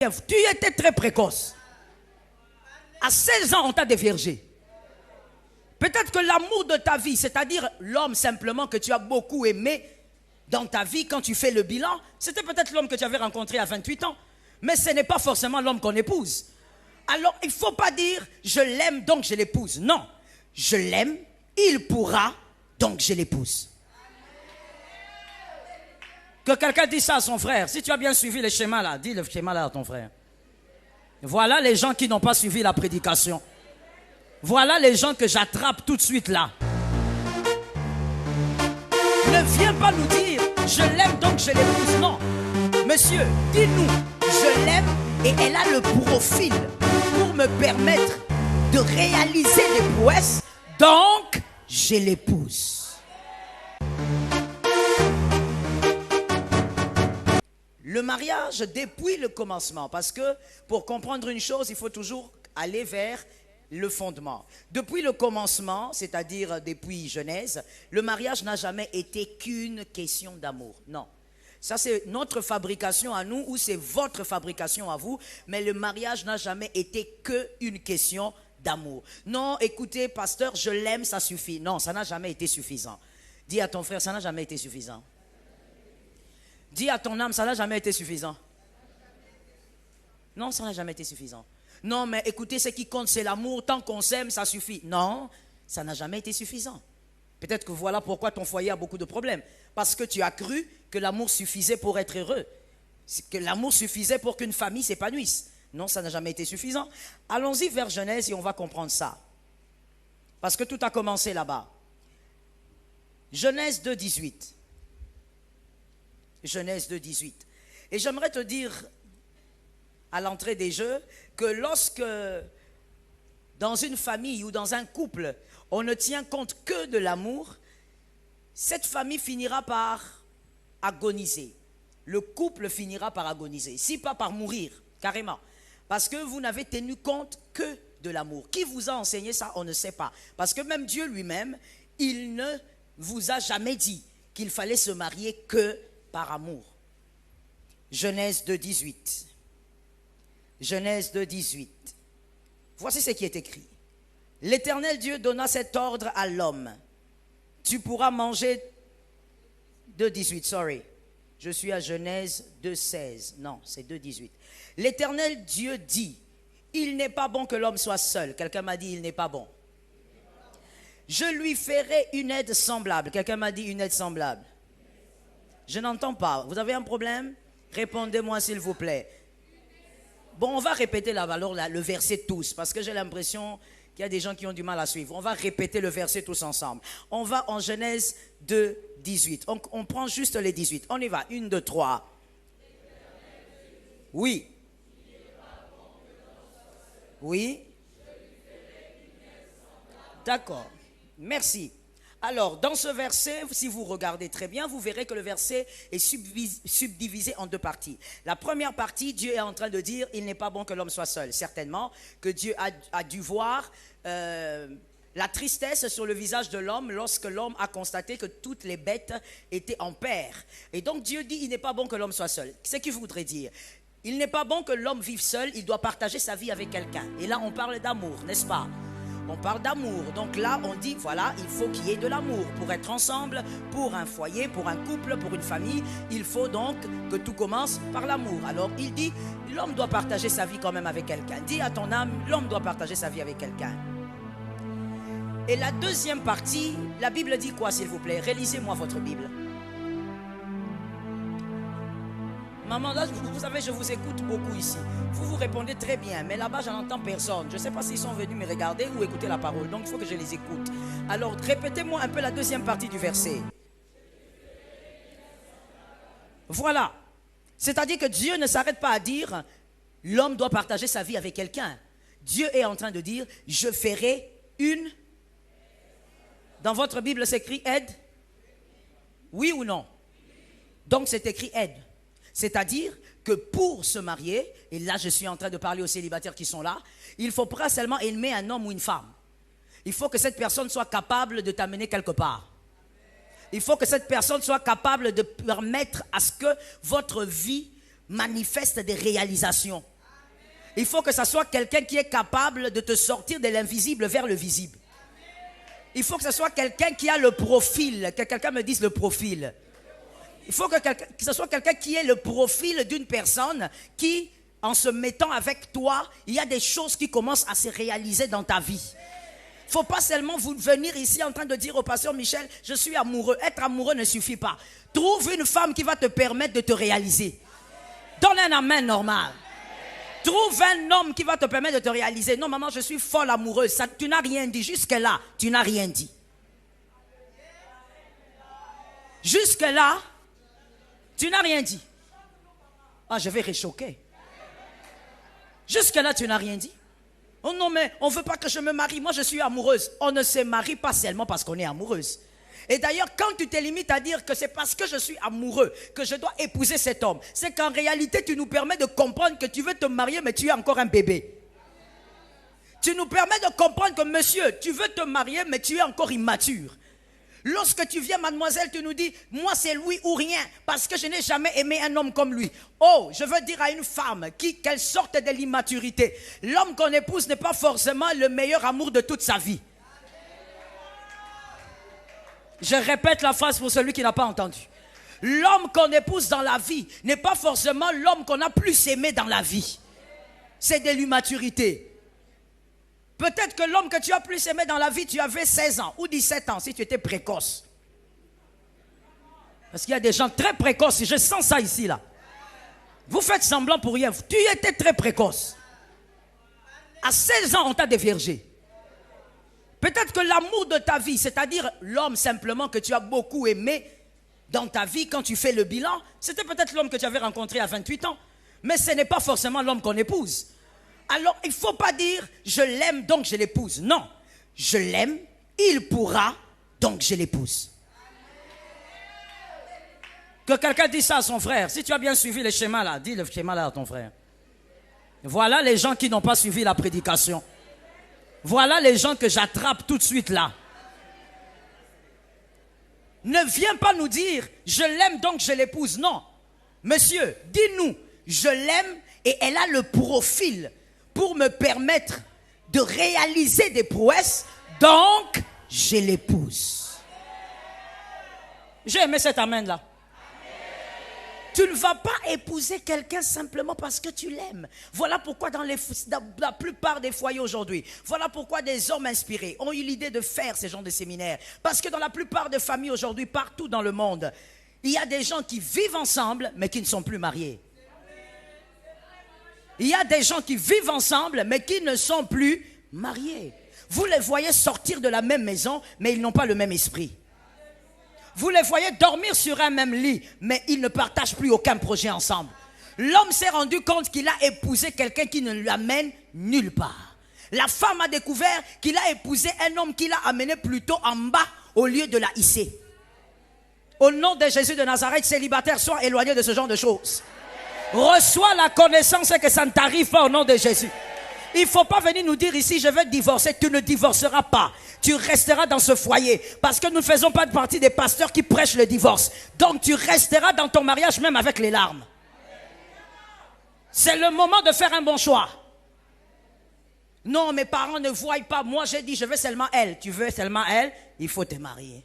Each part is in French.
Tu étais très précoce. À 16 ans, on t'a déviergé. Peut-être que l'amour de ta vie, c'est-à-dire l'homme simplement que tu as beaucoup aimé dans ta vie, quand tu fais le bilan, c'était peut-être l'homme que tu avais rencontré à 28 ans. Mais ce n'est pas forcément l'homme qu'on épouse. Alors, il ne faut pas dire « je l'aime, donc je l'épouse ». Non, je l'aime, il pourra, donc je l'épouse. Que quelqu'un dise ça à son frère. Si tu as bien suivi le schéma là, dis le schéma là à ton frère. Voilà les gens qui n'ont pas suivi la prédication. Voilà les gens que j'attrape tout de suite là. Ne viens pas nous dire « je l'aime, donc je l'épouse ». Non. Monsieur, dis-nous « je l'aime et elle a le profil pour me permettre de réaliser des prouesses, donc je l'épouse ». Le mariage depuis le commencement, parce que pour comprendre une chose, il faut toujours aller vers le fondement. Depuis le commencement, c'est-à-dire depuis Genèse, le mariage n'a jamais été qu'une question d'amour. Non. Ça, c'est notre fabrication à nous ou c'est votre fabrication à vous, mais le mariage n'a jamais été qu'une question d'amour. Non, écoutez, pasteur, je l'aime, ça suffit. Non, ça n'a jamais été suffisant. Dis à ton frère, ça n'a jamais été suffisant. Dis à ton âme, ça n'a jamais été suffisant. Non, ça n'a jamais été suffisant. Non, mais écoutez, ce qui compte, c'est l'amour. Tant qu'on s'aime, ça suffit. Non, ça n'a jamais été suffisant. Peut-être que voilà pourquoi ton foyer a beaucoup de problèmes. Parce que tu as cru que l'amour suffisait pour être heureux. Que l'amour suffisait pour qu'une famille s'épanouisse. Non, ça n'a jamais été suffisant. Allons-y vers Genèse et on va comprendre ça. Parce que tout a commencé là-bas. Genèse 2, 18. Genèse 2, 18. Et j'aimerais te dire, à l'entrée des jeux, que lorsque dans une famille ou dans un couple, on ne tient compte que de l'amour, cette famille finira par agoniser. Le couple finira par agoniser, si pas par mourir, carrément. Parce que vous n'avez tenu compte que de l'amour. Qui vous a enseigné ça? On ne sait pas. Parce que même Dieu lui-même, il ne vous a jamais dit qu'il fallait se marier que par amour. Genèse 2, 18. Genèse 2, 18. Voici ce qui est écrit. L'Éternel Dieu donna cet ordre à l'homme. Tu pourras manger 2, 18, sorry. Je suis à Genèse 2, 16. Non, c'est 2, 18. L'Éternel Dieu dit, il n'est pas bon que l'homme soit seul. Quelqu'un m'a dit, il n'est pas bon. Je lui ferai une aide semblable. Quelqu'un m'a dit, une aide semblable. Je n'entends pas. Vous avez un problème? Répondez-moi s'il vous plaît. Bon, on va répéter le verset tous, parce que j'ai l'impression qu'il y a des gens qui ont du mal à suivre. On va répéter le verset tous ensemble. On va en Genèse 2, 18. On prend juste les 18. On y va. 1, 2, 3. Oui. Oui. D'accord. Merci. Alors, dans ce verset, si vous regardez très bien, vous verrez que le verset est subdivisé en deux parties. La première partie, Dieu est en train de dire, il n'est pas bon que l'homme soit seul. Certainement que Dieu a dû voir la tristesse sur le visage de l'homme lorsque l'homme a constaté que toutes les bêtes étaient en paire. Et donc Dieu dit, il n'est pas bon que l'homme soit seul. Ce qu'il voudrait dire, il n'est pas bon que l'homme vive seul, il doit partager sa vie avec quelqu'un. Et là, on parle d'amour, n'est-ce pas? On parle d'amour. Donc là, on dit, voilà, il faut qu'il y ait de l'amour. Pour être ensemble, pour un foyer, pour un couple, pour une famille, il faut donc que tout commence par l'amour. Alors, il dit, l'homme doit partager sa vie quand même avec quelqu'un. Dis à ton âme, l'homme doit partager sa vie avec quelqu'un. Et la deuxième partie, la Bible dit quoi, s'il vous plaît? Réalisez-moi votre Bible. Maman, là, vous savez, je vous écoute beaucoup ici. Vous répondez très bien, mais là-bas, je n'entends personne. Je ne sais pas s'ils sont venus me regarder ou écouter la parole. Donc, il faut que je les écoute. Alors, répétez-moi un peu la deuxième partie du verset. Voilà. C'est-à-dire que Dieu ne s'arrête pas à dire, l'homme doit partager sa vie avec quelqu'un. Dieu est en train de dire, je ferai une... Dans votre Bible, c'est écrit aide? Oui ou non? Donc, c'est écrit aide. C'est-à-dire que pour se marier, et là je suis en train de parler aux célibataires qui sont là, il ne faut pas seulement aimer un homme ou une femme. Il faut que cette personne soit capable de t'amener quelque part. Il faut que cette personne soit capable de permettre à ce que votre vie manifeste des réalisations. Il faut que ça soit quelqu'un qui est capable de te sortir de l'invisible vers le visible. Il faut que ce soit quelqu'un qui a le profil, que quelqu'un me dise le profil. Il faut que ce soit quelqu'un qui ait le profil d'une personne qui, en se mettant avec toi, il y a des choses qui commencent à se réaliser dans ta vie. Il ne faut pas seulement venir ici en train de dire au pasteur Michel, je suis amoureux. Être amoureux ne suffit pas. Trouve une femme qui va te permettre de te réaliser. Donne un amen normal. Trouve un homme qui va te permettre de te réaliser. Non, maman, je suis folle amoureuse. Ça, tu n'as rien dit. Jusque-là, tu n'as rien dit. Jusque-là, tu n'as rien dit. Ah, je vais réchoquer. Jusque-là, tu n'as rien dit. Oh non, mais on ne veut pas que je me marie. Moi, je suis amoureuse. On ne se marie pas seulement parce qu'on est amoureuse. Et d'ailleurs, quand tu te limites à dire que c'est parce que je suis amoureux que je dois épouser cet homme, c'est qu'en réalité, tu nous permets de comprendre que tu veux te marier, mais tu es encore un bébé. Tu nous permets de comprendre que, monsieur, tu veux te marier, mais tu es encore immature. Lorsque tu viens, mademoiselle, tu nous dis, moi c'est lui ou rien, parce que je n'ai jamais aimé un homme comme lui. Oh, je veux dire à une femme qu'elle sorte de l'immaturité. L'homme qu'on épouse n'est pas forcément le meilleur amour de toute sa vie. Je répète la phrase pour celui qui n'a pas entendu. L'homme qu'on épouse dans la vie n'est pas forcément l'homme qu'on a plus aimé dans la vie. C'est de l'immaturité. Peut-être que l'homme que tu as plus aimé dans la vie, tu avais 16 ans ou 17 ans si tu étais précoce. Parce qu'il y a des gens très précoces, je sens ça ici là. Vous faites semblant pour rien, tu étais très précoce. À 16 ans, on t'a déviergé. Peut-être que l'amour de ta vie, c'est-à-dire l'homme simplement que tu as beaucoup aimé dans ta vie quand tu fais le bilan, c'était peut-être l'homme que tu avais rencontré à 28 ans. Mais ce n'est pas forcément l'homme qu'on épouse. Alors, il ne faut pas dire « je l'aime donc je l'épouse ». Non, je l'aime, il pourra donc je l'épouse. Que quelqu'un dise ça à son frère. Si tu as bien suivi le schéma là, dis le schéma là à ton frère. Voilà les gens qui n'ont pas suivi la prédication. Voilà les gens que j'attrape tout de suite là. Ne viens pas nous dire « je l'aime donc je l'épouse ». Non. Monsieur, dis-nous « je l'aime et elle a le profil pour me permettre de réaliser des prouesses, donc je l'épouse ». J'ai aimé cet amen là. Tu ne vas pas épouser quelqu'un simplement parce que tu l'aimes. Voilà pourquoi dans la plupart des foyers aujourd'hui, voilà pourquoi des hommes inspirés ont eu l'idée de faire ces genres de séminaires. Parce que dans la plupart des familles aujourd'hui, partout dans le monde, il y a des gens qui vivent ensemble mais qui ne sont plus mariés. Il y a des gens qui vivent ensemble mais qui ne sont plus mariés. Vous les voyez sortir de la même maison mais ils n'ont pas le même esprit. Vous les voyez dormir sur un même lit, mais ils ne partagent plus aucun projet ensemble. L'homme s'est rendu compte qu'il a épousé quelqu'un qui ne l'amène nulle part. La femme a découvert qu'il a épousé un homme qui l'a amené plutôt en bas au lieu de la hisser. Au nom de Jésus de Nazareth, célibataire, sois éloigné de ce genre de choses. Reçois la connaissance et que ça ne t'arrive pas au nom de Jésus. Il ne faut pas venir nous dire ici, je vais divorcer. Tu ne divorceras pas. Tu resteras dans ce foyer. Parce que nous ne faisons pas partie des pasteurs qui prêchent le divorce. Donc tu resteras dans ton mariage même avec les larmes. C'est le moment de faire un bon choix. Non, mes parents ne voient pas. Moi, j'ai dit, je veux seulement elle. Tu veux seulement elle, il faut te marier.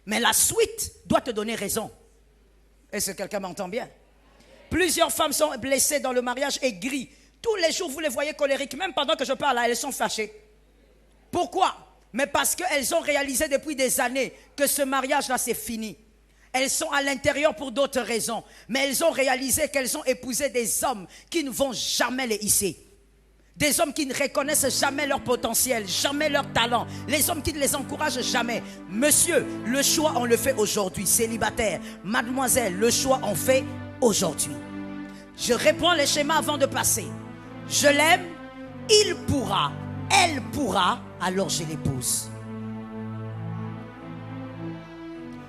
Mais la suite doit te donner raison. Est-ce que quelqu'un m'entend bien? Plusieurs femmes sont blessées dans le mariage aigri. Tous les jours, vous les voyez colériques. Même pendant que je parle là, elles sont fâchées. Pourquoi? Mais parce qu'elles ont réalisé depuis des années que ce mariage-là, c'est fini. Elles sont à l'intérieur pour d'autres raisons. Mais elles ont réalisé qu'elles ont épousé des hommes qui ne vont jamais les hisser. Des hommes qui ne reconnaissent jamais leur potentiel, jamais leur talent. Les hommes qui ne les encouragent jamais. Monsieur, le choix, on le fait aujourd'hui. Célibataire, mademoiselle, le choix, on fait aujourd'hui. Je reprends les schémas avant de passer. Je l'aime, il pourra, elle pourra, alors je l'épouse.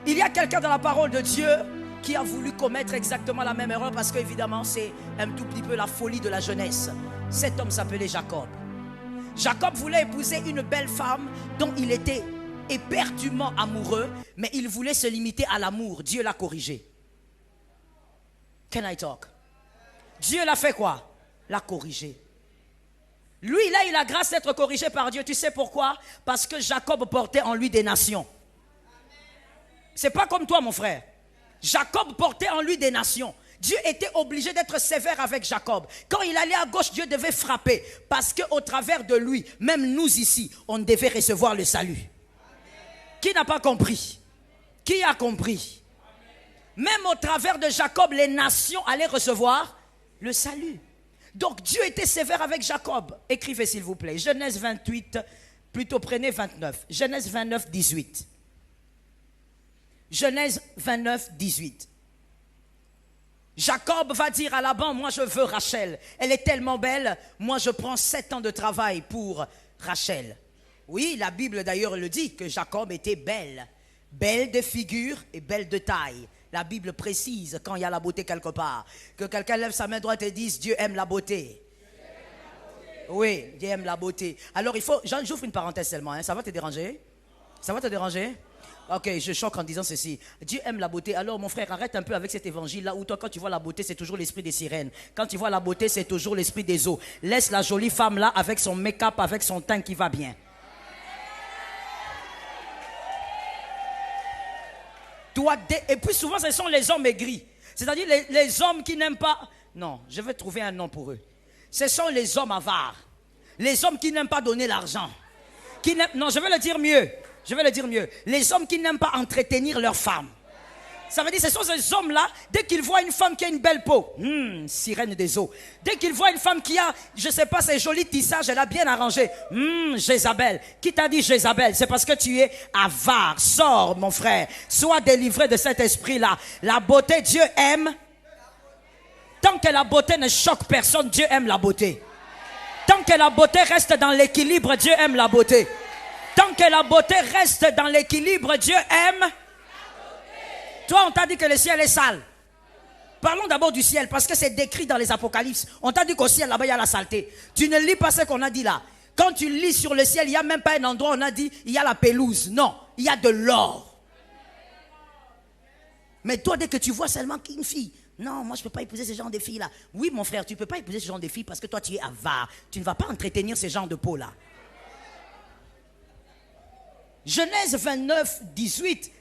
Il y a quelqu'un dans la parole de Dieu qui a voulu commettre exactement la même erreur parce qu'évidemment c'est un tout petit peu la folie de la jeunesse. Cet homme s'appelait Jacob. Jacob voulait épouser une belle femme dont il était éperdument amoureux, mais il voulait se limiter à l'amour. Dieu l'a corrigé. Can I talk? Dieu l'a fait quoi? l'a corrigé. Lui, il a eu la grâce d'être corrigé par Dieu. Tu sais pourquoi? Parce que Jacob portait en lui des nations. C'est pas comme toi, mon frère. Jacob portait en lui des nations. Dieu était obligé d'être sévère avec Jacob. Quand il allait à gauche, Dieu devait frapper. Parce qu'au travers de lui, même nous ici, on devait recevoir le salut. Qui n'a pas compris? Qui a compris? Même au travers de Jacob, les nations allaient recevoir le salut. Donc Dieu était sévère avec Jacob. Écrivez s'il vous plaît. Genèse 28, plutôt prenez 29. Genèse 29, 18. Genèse 29, 18. Jacob va dire à Laban, moi je veux Rachel. Elle est tellement belle, moi je prends 7 ans de travail pour Rachel. Oui, la Bible d'ailleurs le dit, que Jacob était belle. Belle de figure et belle de taille. La Bible précise quand il y a la beauté quelque part. Que quelqu'un lève sa main droite et dise, Dieu aime la beauté. Oui, Dieu aime la beauté. Alors il faut, j'ouvre une parenthèse seulement, hein. Ça va te déranger? Ça va te déranger? Ok, je choque en disant ceci. Dieu aime la beauté. Alors mon frère, arrête un peu avec cet évangile-là où toi quand tu vois la beauté, c'est toujours l'esprit des sirènes. Quand tu vois la beauté, c'est toujours l'esprit des eaux. Laisse la jolie femme là avec son make-up, avec son teint qui va bien. Et puis souvent ce sont les hommes aigris. C'est-à-dire les hommes qui n'aiment pas... Non, je vais trouver un nom pour eux. Ce sont les hommes avares. Les hommes qui n'aiment pas donner l'argent. Non, je vais le dire mieux. Je vais le dire mieux. Les hommes qui n'aiment pas entretenir leurs femmes. Ça veut dire ce sont ces hommes-là, dès qu'ils voient une femme qui a une belle peau, sirène des eaux. Dès qu'ils voient une femme qui a, je ne sais pas, ses jolis tissages, elle a bien arrangé. Jézabel. Qui t'a dit Jézabel? C'est parce que tu es avare. Sors, mon frère. Sois délivré de cet esprit-là. La beauté, Dieu aime. Tant que la beauté ne choque personne, Dieu aime la beauté. Tant que la beauté reste dans l'équilibre, Dieu aime la beauté. Tant que la beauté reste dans l'équilibre, Dieu aime. Toi, on t'a dit que le ciel est sale. Parlons d'abord du ciel, parce que c'est décrit dans les Apocalypses. On t'a dit qu'au ciel, là-bas, il y a la saleté. Tu ne lis pas ce qu'on a dit là. Quand tu lis sur le ciel, il n'y a même pas un endroit où on a dit, il y a la pelouse. Non, il y a de l'or. Mais toi, dès que tu vois seulement qu'une fille, non, moi, je ne peux pas épouser ce genre de filles-là. Oui, mon frère, tu ne peux pas épouser ce genre de filles parce que toi, tu es avare. Tu ne vas pas entretenir ce genre de peau-là. Genèse 29, 18.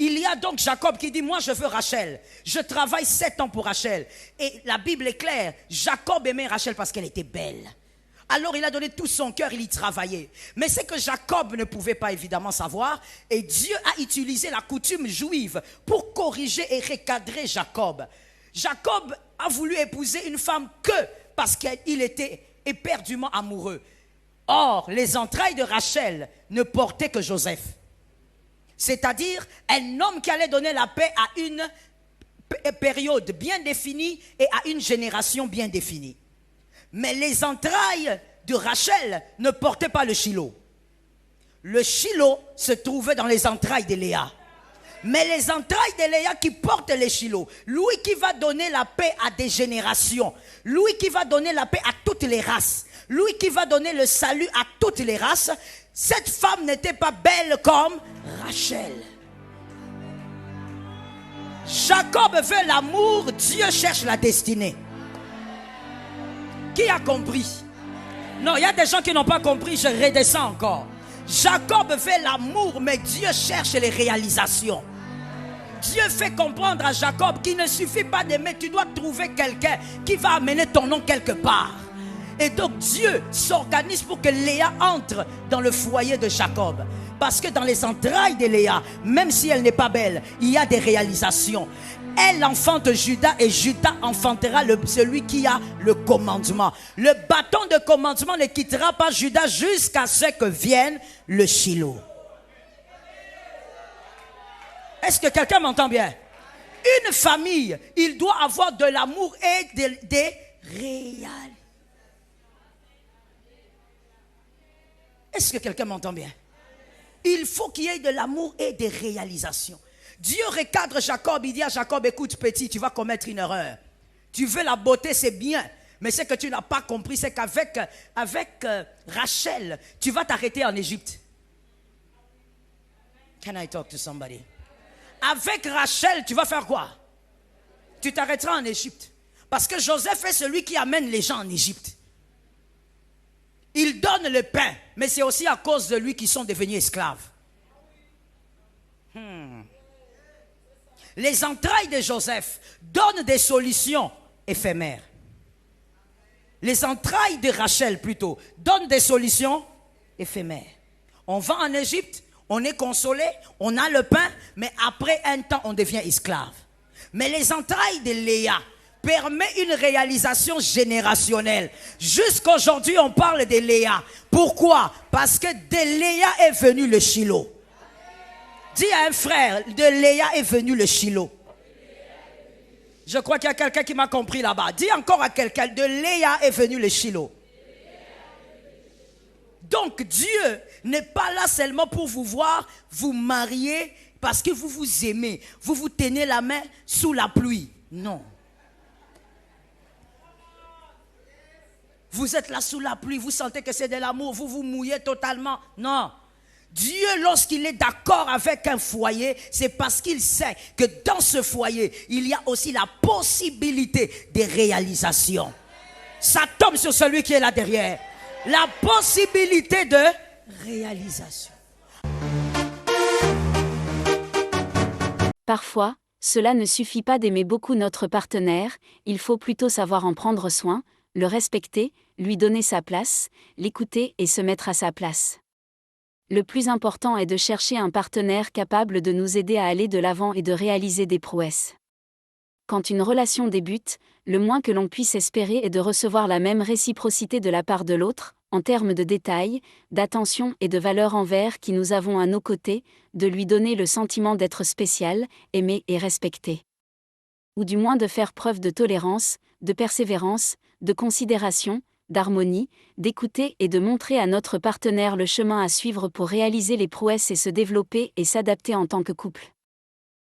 Il y a donc Jacob qui dit, moi je veux Rachel. Je travaille 7 ans pour Rachel. Et la Bible est claire. Jacob aimait Rachel parce qu'elle était belle. Alors il a donné tout son cœur, il y travaillait. Mais c'est que Jacob ne pouvait pas évidemment savoir. Et Dieu a utilisé la coutume juive pour corriger et recadrer Jacob. Jacob a voulu épouser une femme que parce qu'il était éperdument amoureux. Or, les entrailles de Rachel ne portaient que Joseph. C'est-à-dire un homme qui allait donner la paix à une période bien définie et à une génération bien définie. Mais les entrailles de Rachel ne portaient pas le Shiloh. Le Shiloh se trouvait dans les entrailles de Léa. Mais les entrailles de Léa qui portent les Shiloh, lui qui va donner la paix à des générations, lui qui va donner la paix à toutes les races, lui qui va donner le salut à toutes les races, cette femme n'était pas belle comme Rachel. Jacob veut l'amour, Dieu cherche la destinée. Qui a compris? Non, il y a des gens qui n'ont pas compris, je redescends encore. Jacob veut l'amour, mais Dieu cherche les réalisations. Dieu fait comprendre à Jacob qu'il ne suffit pas d'aimer, tu dois trouver quelqu'un qui va amener ton nom quelque part. Et donc Dieu s'organise pour que Léa entre dans le foyer de Jacob. Parce que dans les entrailles de Léa, même si elle n'est pas belle, il y a des réalisations. Elle enfante Judas et Judas enfantera celui qui a le commandement. Le bâton de commandement ne quittera pas Judas jusqu'à ce que vienne le Shiloh. Est-ce que quelqu'un m'entend bien? Une famille, il doit avoir de l'amour et des réalisations. Est-ce que quelqu'un m'entend bien? Il faut qu'il y ait de l'amour et des réalisations. Dieu recadre Jacob, il dit à Jacob, écoute petit, tu vas commettre une erreur. Tu veux la beauté, c'est bien. Mais ce que tu n'as pas compris, c'est qu'avec Rachel, tu vas t'arrêter en Égypte. Can I talk to somebody? Avec Rachel, tu vas faire quoi? Tu t'arrêteras en Égypte. Parce que Joseph est celui qui amène les gens en Égypte. Il donne le pain, mais c'est aussi à cause de lui qu'ils sont devenus esclaves. Les entrailles de Joseph donnent des solutions éphémères. Les entrailles de Rachel plutôt donnent des solutions éphémères. On va en Égypte, on est consolé, on a le pain, mais après un temps, on devient esclave. Mais les entrailles de Léa permettent une réalisation générationnelle. Jusqu'aujourd'hui, on parle de Léa. Pourquoi? Parce que de Léa est venu le Shiloh. Dis à un frère, de Léa est venu le Shiloh. Je crois qu'il y a quelqu'un qui m'a compris là-bas. Dis encore à quelqu'un, de Léa est venu le Shiloh. Donc Dieu n'est pas là seulement pour vous voir vous marier parce que vous vous aimez. Vous vous tenez la main sous la pluie. Non. Vous êtes là sous la pluie, vous sentez que c'est de l'amour, vous vous mouillez totalement. Non. Dieu, lorsqu'il est d'accord avec un foyer, c'est parce qu'il sait que dans ce foyer, il y a aussi la possibilité de réalisation. Ça tombe sur celui qui est là derrière. La possibilité de réalisation. Parfois, cela ne suffit pas d'aimer beaucoup notre partenaire, il faut plutôt savoir en prendre soin, le respecter, lui donner sa place, l'écouter et se mettre à sa place. Le plus important est de chercher un partenaire capable de nous aider à aller de l'avant et de réaliser des prouesses. Quand une relation débute, le moins que l'on puisse espérer est de recevoir la même réciprocité de la part de l'autre, en termes de détails, d'attention et de valeur envers qui nous avons à nos côtés, de lui donner le sentiment d'être spécial, aimé et respecté. Ou du moins de faire preuve de tolérance, de persévérance, de considération, d'harmonie, d'écouter et de montrer à notre partenaire le chemin à suivre pour réaliser les prouesses et se développer et s'adapter en tant que couple.